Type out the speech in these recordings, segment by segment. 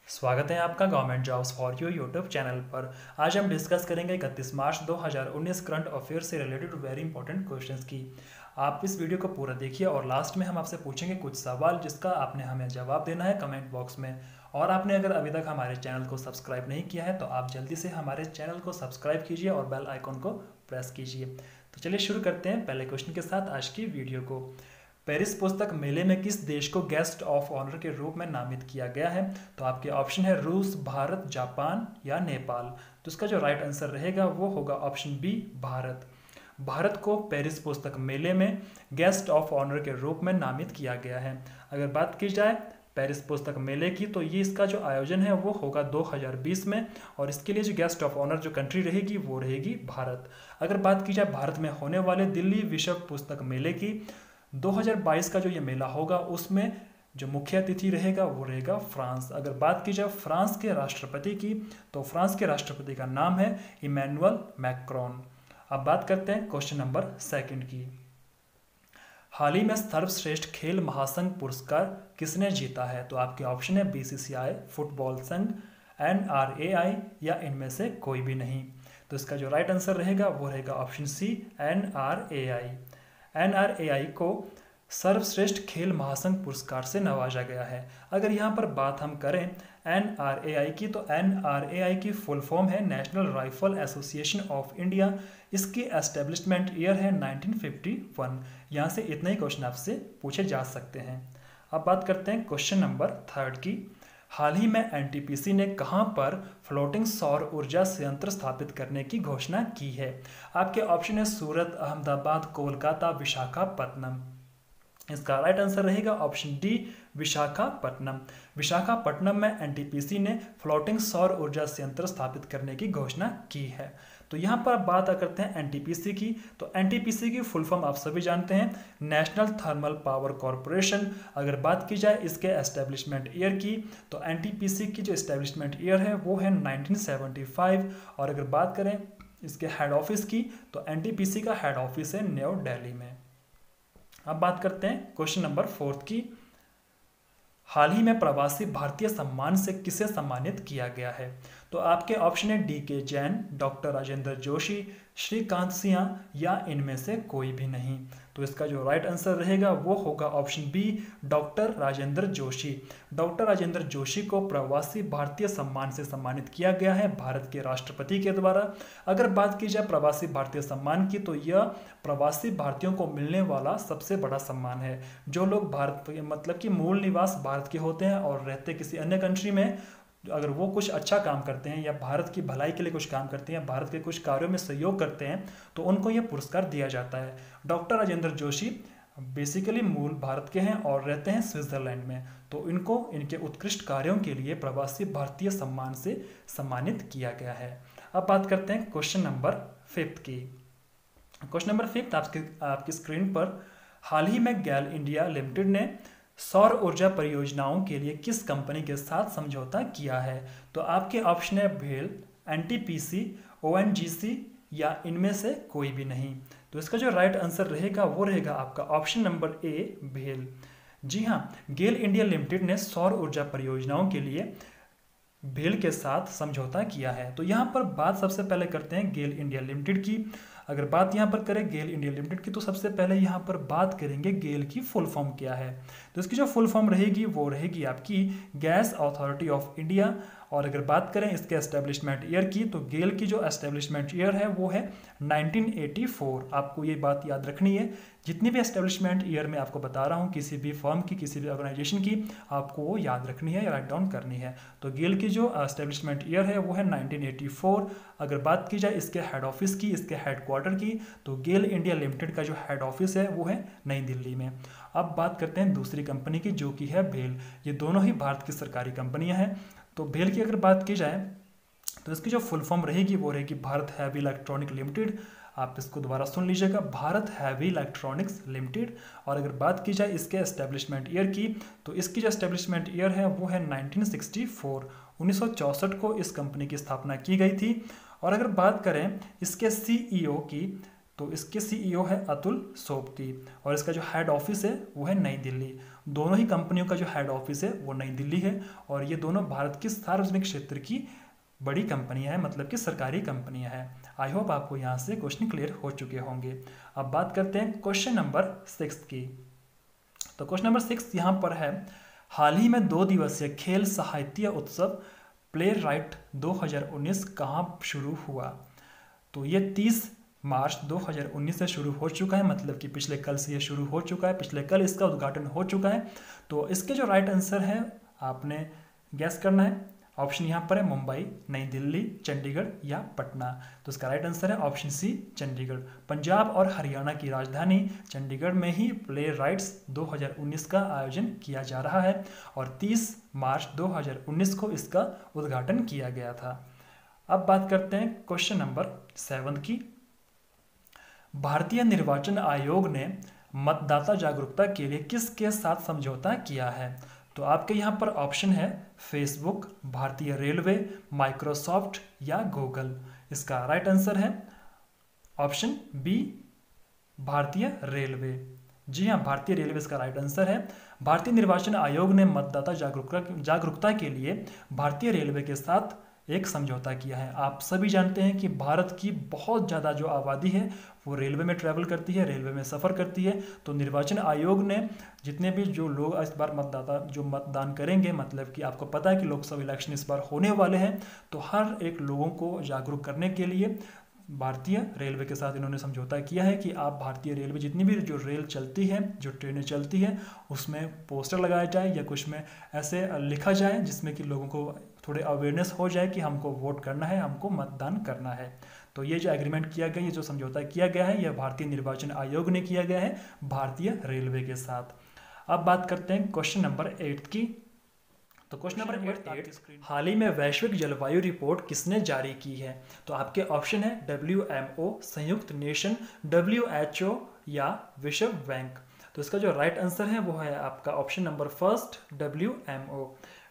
स्वागत है आपका government jobs for you YouTube channel पर। आज हम डिस्कस करेंगे 31 मार्च 2019 करंट अफेयर से रिलेटेड वेरी इंपॉर्टेंट क्वेश्चंस की। आप इस वीडियो को पूरा देखिए और लास्ट में हम आपसे पूछेंगे कुछ सवाल जिसका आपने हमें जवाब देना है कमेंट बॉक्स में। और आपने अगर अभी तक हमारे चैनल को सब्सक्राइब नहीं किया है तो आप जल्दी से हमारे चैनल को सब्सक्राइब कीजिए और बेल आइकॉन को प्रेस कीजिए। तो चलिए शुरू करते हैं पहले क्वेश्चन के साथ आज की वीडियो को। पेरिस पुस्तक मेले में किस देश को गेस्ट ऑफ ऑनर के रूप में नामित किया गया है? तो आपके ऑप्शन है रूस, भारत, जापान या नेपाल। तो इसका जो राइट आंसर रहेगा वो होगा ऑप्शन बी, भारत। भारत को पेरिस पुस्तक मेले में गेस्ट ऑफ ऑनर के रूप में नामित किया गया है। अगर बात की जाए पेरिस पुस्तक मेले की तो ये इसका जो आयोजन है वो होगा 2020 में और इसके लिए जो गेस्ट ऑफ ऑनर जो कंट्री रहेगी वो रहेगी भारत। अगर बात की जाए भारत में होने वाले दिल्ली विश्व पुस्तक मेले की 2022 का जो ये मेला होगा उसमें जो मुख्य अतिथि रहेगा वो रहेगा फ्रांस। अगर बात की जाए फ्रांस के राष्ट्रपति की तो फ्रांस के राष्ट्रपति का नाम है इमैनुअल मैक्रोन। अब बात करते हैं क्वेश्चन नंबर सेकंड की। हाल ही में सर्वश्रेष्ठ खेल महासंघ पुरस्कार किसने जीता है? तो आपके ऑप्शन है बीसीसीआई, फुटबॉल संघ, एनआरएआई या इनमें से कोई भी नहीं। तो इसका जो राइट आंसर रहेगा वो रहेगा ऑप्शन सी, एनआरएआई। एनआरएआई को सर्वश्रेष्ठ खेल महासंघ पुरस्कार से नवाजा गया है। अगर यहाँ पर बात हम करें एनआरएआई की तो एनआरएआई की फुल फॉर्म है national rifle association of India. इसकी एस्टेब्लिशमेंट ईयर है 1951। यहाँ से इतने ही क्वेश्चन आपसे पूछे जा सकते हैं। अब बात करते हैं क्वेश्चन नंबर थर्ड की। हाल ही में एनटीपीसी ने कहां पर फ्लोटिंग सौर ऊर्जा संयंत्र स्थापित करने की घोषणा की है? आपके ऑप्शन है सूरत, अहमदाबाद, कोलकाता, विशाखापट्टनम। इसका राइट आंसर रहेगा ऑप्शन डी, विशाखापट्टनम। विशाखापट्टनम में एनटीपीसी ने फ्लोटिंग सौर ऊर्जा संयंत्र स्थापित करने की घोषणा की है। तो यहाँ पर बात करते हैं एनटीपीसी की। तो एनटीपीसी की फुल फॉर्म आप सभी जानते हैं, नेशनल थर्मल पावर कॉरपोरेशन। अगर बात की जाए इसके एस्टेब्लिशमेंट ईयर की तो एनटीपीसी की जो एस्टेब्लिशमेंट ईयर है वो है 1975। और अगर बात करें इसके हेड ऑफिस की तो एनटीपीसी का हेड ऑफिस है न्यू दिल्ली में। अब बात करते हैं क्वेश्चन नंबर फोर्थ की। हाल ही में प्रवासी भारतीय सम्मान से किसे सम्मानित किया गया है? तो आपके ऑप्शन है डीके जैन, डॉक्टर राजेंद्र जोशी, श्रीकांत सिंह या इनमें से कोई भी नहीं। तो इसका जो राइट आंसर रहेगा वो होगा option B, doctor Rajendra Joshi. Doctor Rajendra Joshi को प्रवासी भारतीय सम्मान से सम्मानित किया गया है भारत के राष्ट्रपति के द्वारा। अगर बात की जाए प्रवासी भारतीय सम्मान की तो यह प्रवासी भारतीयों को मिलने वाला सबसे बड़ा सम्मान है। जो लोग भारत मतलब कि मूल निवास भारत के होते हैं और रहते किसी अन्य कंट्री में, अगर वो कुछ अच्छा काम करते हैं या भारत की भलाई के लिए कुछ काम करते हैं, भारत के कुछ कार्यों में सहयोग करते हैं तो उनको यह पुरस्कार दिया जाता है। डॉक्टर राजेंद्र जोशी बेसिकली मूल भारत के हैं और रहते हैं स्विट्जरलैंड में। तो इनको इनके उत्कृष्ट कार्यों के लिए प्रवासी भारतीय सम्मान से सम्मानित किया गया है। अब बात करते हैं क्वेश्चन नंबर फिफ्थ की। क्वेश्चन नंबर फिफ्थ आपकी स्क्रीन पर। हाल ही में गैल इंडिया लिमिटेड ने सौर ऊर्जा परियोजनाओं के लिए किस कंपनी के साथ समझौता किया है? तो आपके ऑप्शन है भेल, एनटीपीसी, ओएनजीसी या इनमें से कोई भी नहीं। तो इसका जो राइट आंसर रहेगा वो रहेगा आपका ऑप्शन नंबर ए, भेल। जी हाँ, गेल इंडिया लिमिटेड ने सौर ऊर्जा परियोजनाओं के लिए भेल के साथ समझौता किया है। तो यहाँ पर बात सबसे पहले करते हैं गेल इंडिया लिमिटेड की। अगर बात यहाँ पर करें गेल इंडिया लिमिटेड की तो सबसे पहले यहाँ पर बात करेंगे गेल की फुल फॉर्म क्या है। तो इसकी जो फुल फॉर्म रहेगी वो रहेगी आपकी गैस अथॉरिटी ऑफ इंडिया। और अगर बात करें इसके एस्टेब्लिशमेंट ईयर की तो गेल की जो एस्टेब्लिशमेंट ईयर है वो है 1984। आपको ये बात याद रखनी है, जितनी भी एस्टेब्लिशमेंट ईयर मैं आपको बता रहा हूँ किसी भी फर्म की, किसी भी ऑर्गेनाइजेशन की, आपको वो याद रखनी है या राइट डाउन करनी है। तो गेल की जो एस्टेब्लिशमेंट ईयर है वो है 1984। अगर बात की जाए इसके हेड ऑफिस की, इसके हेडक्वार्टर की, तो गेल इंडिया लिमिटेड का जो हेड ऑफिस है वो है नई दिल्ली में। अब बात करते हैं दूसरी कंपनी की जो कि है भेल। ये दोनों ही भारत की सरकारी कंपनियां हैं। तो भेल की अगर बात की जाए तो इसकी जो फुल फॉर्म रहेगी वो रहेगी भारत हैवी इलेक्ट्रॉनिक लिमिटेड। आप इसको दोबारा सुन लीजिएगा, भारत हैवी इलेक्ट्रॉनिक्स लिमिटेड। और अगर बात की जाए इसके एस्टेब्लिशमेंट ईयर की तो इसकी जो एस्टेब्लिशमेंट ईयर है वो है 1964। 1964 को इस कंपनी की स्थापना की गई थी। और अगर बात करें इसके सीईओ की तो इसके सीईओ है अतुल सोबती और इसका जो हेड ऑफिस है वो है नई दिल्ली। दोनों ही कंपनियों का जो हेड ऑफिस है वो नई दिल्ली है और ये दोनों भारत की सार्वजनिक क्षेत्र की बड़ी कंपनियां हैं, मतलब कि सरकारी कंपनियां हैं। आई होप आपको यहाँ से क्वेश्चन क्लियर हो चुके होंगे। अब बात करते हैं क्वेश्चन नंबर 6 की। तो क्वेश्चन नंबर 6 यहाँ पर है, हाल ही में 2 दिवसीय खेल साहित्य उत्सव प्ले राइट 2019 कहाँ शुरू हुआ? तो ये 30 मार्च 2019 से शुरू हो चुका है, मतलब कि पिछले कल से ये शुरू हो चुका है, पिछले कल इसका उद्घाटन हो चुका है। तो इसके जो राइट आंसर है आपने गैस करना है। ऑप्शन यहाँ पर है मुंबई, नई दिल्ली, चंडीगढ़ या पटना। तो इसका राइट आंसर है ऑप्शन सी, चंडीगढ़। पंजाब और हरियाणा की राजधानी चंडीगढ़ में ही प्ले राइट्स 2019 का आयोजन किया जा रहा है और 30 मार्च 2019 को इसका उद्घाटन किया गया था। अब बात करते हैं क्वेश्चन नंबर 7 की। भारतीय निर्वाचन आयोग ने मतदाता जागरूकता के लिए किसके साथ समझौता किया है? तो आपके यहाँ पर ऑप्शन है फेसबुक, भारतीय रेलवे, माइक्रोसॉफ्ट या गूगल। इसका राइट आंसर है ऑप्शन बी, भारतीय रेलवे। जी हाँ, भारतीय रेलवे इसका राइट आंसर है। भारतीय निर्वाचन आयोग ने मतदाता जागरूकता के लिए भारतीय रेलवे के साथ एक समझौता किया है। आप सभी जानते हैं कि भारत की बहुत ज़्यादा जो आबादी है वो रेलवे में ट्रैवल करती है, रेलवे में सफ़र करती है। तो निर्वाचन आयोग ने जितने भी जो लोग इस बार मतदान करेंगे, मतलब कि आपको पता है कि लोकसभा इलेक्शन इस बार होने वाले हैं, तो हर एक लोगों को जागरूक करने के लिए भारतीय रेलवे के साथ इन्होंने समझौता किया है कि आप भारतीय रेलवे जितनी भी जो रेल चलती है, जो ट्रेनें चलती हैं, उसमें पोस्टर लगाया जाए या कुछ में ऐसे लिखा जाए जिसमें कि लोगों को थोड़े अवेयरनेस हो जाए कि हमको वोट करना है, हमको मतदान करना है। तो ये जो एग्रीमेंट किया गया, ये जो समझौता किया गया है, यह भारतीय निर्वाचन आयोग ने किया गया है भारतीय रेलवे के साथ। अब बात करते हैं क्वेश्चन नंबर 8 की। तो क्वेश्चन नंबर 8, हाल ही में वैश्विक जलवायु रिपोर्ट किसने जारी की है? तो आपके ऑप्शन है WMO, संयुक्त नेशन, WHO या विश्व बैंक। तो इसका जो राइट आंसर है वो है आपका option number first, WMO।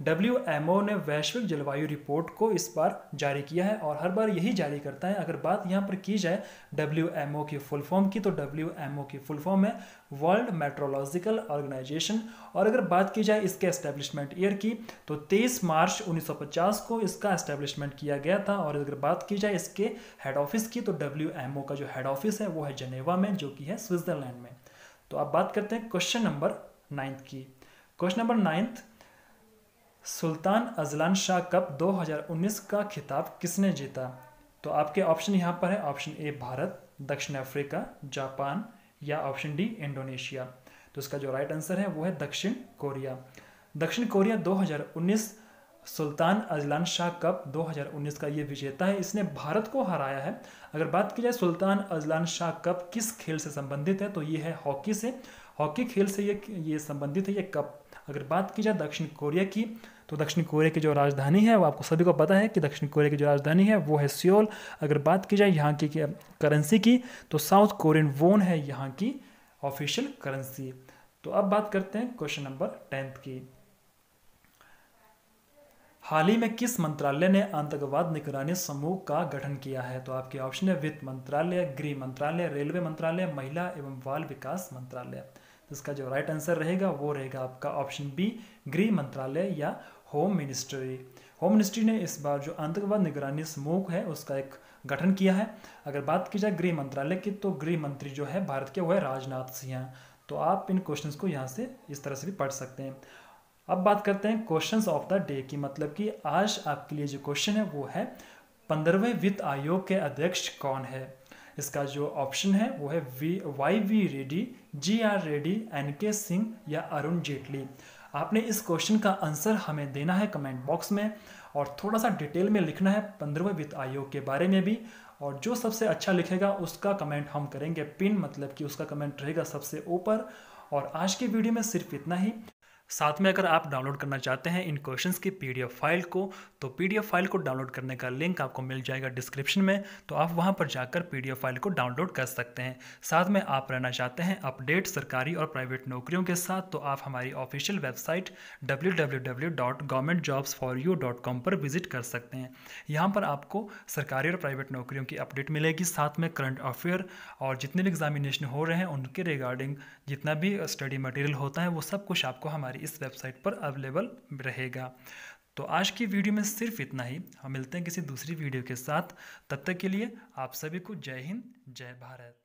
WMO ने वैश्विक जलवायु रिपोर्ट को इस बार जारी किया है और हर बार यही जारी करता है। अगर बात यहाँ पर की जाए WMO की फुल फॉर्म की, तो WMO की फुल फॉर्म है वर्ल्ड मेट्रोलॉजिकल ऑर्गेनाइजेशन। और अगर बात की जाए इसके एस्टेब्लिशमेंट ईयर की, तो 23 मार्च 1950 को इसका एस्टेब्लिशमेंट किया गया था। और अगर बात की जाए इसके हेड ऑफिस की, तो WMO का जो हेड ऑफिस है वो है जनेवा में, जो कि है स्विट्जरलैंड में। तो अब बात करते हैं क्वेश्चन नंबर 9 की। Question number 9, Sultan Azlan Shah cup 2019 का खिताब किसने जीता? तो आपके ऑप्शन यहाँ पर है ऑप्शन ए भारत, दक्षिण अफ्रीका, जापान या ऑप्शन डी इंडोनेशिया। तो इसका जो राइट आंसर है वो है दक्षिण कोरिया। दक्षिण Korea 2019 Sultan Azlan Shah cup 2019 का ये विजेता है, इसने भारत को हराया है। अगर बात की जाए सुल्तान अजलान शाह कप किस खेल से संबंधित है, तो ये है हॉकी से, हॉकी खेल से ये संबंधित है ये कप। अगर बात की जाए दक्षिण कोरिया की, तो दक्षिण कोरिया की जो राजधानी है वो आपको सभी को पता है कि दक्षिण कोरिया की जो राजधानी है वो है सियोल। अगर बात की जाए यहाँ की करेंसी की, तो साउथ कोरियन वोन है यहाँ की ऑफिशियल करेंसी। तो अब बात करते हैं क्वेश्चन नंबर 10 की। हाल ही में किस मंत्रालय ने आतंकवाद निगरानी समूह का गठन किया है? तो आपके ऑप्शन है वित्त मंत्रालय, गृह मंत्रालय, रेलवे मंत्रालय, महिला एवं बाल विकास मंत्रालय। तो इसका जो राइट आंसर रहेगा वो रहेगा आपका ऑप्शन बी, गृह मंत्रालय या होम मिनिस्ट्री। होम मिनिस्ट्री ने इस बार जो आतंकवाद निगरानी समूह है उसका एक गठन किया है। अगर बात की जाए गृह मंत्रालय की, तो गृह मंत्री जो है भारत के वो है राजनाथ सिंह। तो आप इन क्वेश्चंस को यहाँ से इस तरह से भी पढ़ सकते हैं। अब बात करते हैं क्वेश्चंस ऑफ द डे की, मतलब कि आज आपके लिए जो क्वेश्चन है वो है 15वें वित्त आयोग के अध्यक्ष कौन है? इसका जो ऑप्शन है वो है YV Reddy, GR Reddy, NK Singh या अरुण जेटली। आपने इस क्वेश्चन का आंसर हमें देना है कमेंट बॉक्स में और थोड़ा सा डिटेल में लिखना है 15वें वित्त आयोग के बारे में भी। और जो सबसे अच्छा लिखेगा उसका कमेंट हम करेंगे पिन, मतलब कि उसका कमेंट रहेगा सबसे ऊपर। और आज की वीडियो में सिर्फ इतना ही। साथ में अगर आप डाउनलोड करना चाहते हैं इन क्वेश्चंस की पीडीएफ फाइल को, तो पीडीएफ फाइल को डाउनलोड करने का लिंक आपको मिल जाएगा डिस्क्रिप्शन में, तो आप वहां पर जाकर पीडीएफ फाइल को डाउनलोड कर सकते हैं। साथ में आप रहना चाहते हैं अपडेट सरकारी और प्राइवेट नौकरियों के साथ, तो आप हमारी ऑफिशियल वेबसाइट www.governmentjobsforyou.com पर विजिट कर सकते हैं। यहाँ पर आपको सरकारी और प्राइवेट नौकरियों की अपडेट मिलेगी, साथ में करंट अफेयर और जितने भी एग्जामिनेशन हो रहे हैं उनके रिगार्डिंग जितना भी स्टडी मटेरियल होता है वो सब कुछ आपको हमारी इस वेबसाइट पर अवेलेबल रहेगा। तो आज की वीडियो में सिर्फ इतना ही। हम मिलते हैं किसी दूसरी वीडियो के साथ, तब तक के लिए आप सभी को जय हिंद, जय भारत।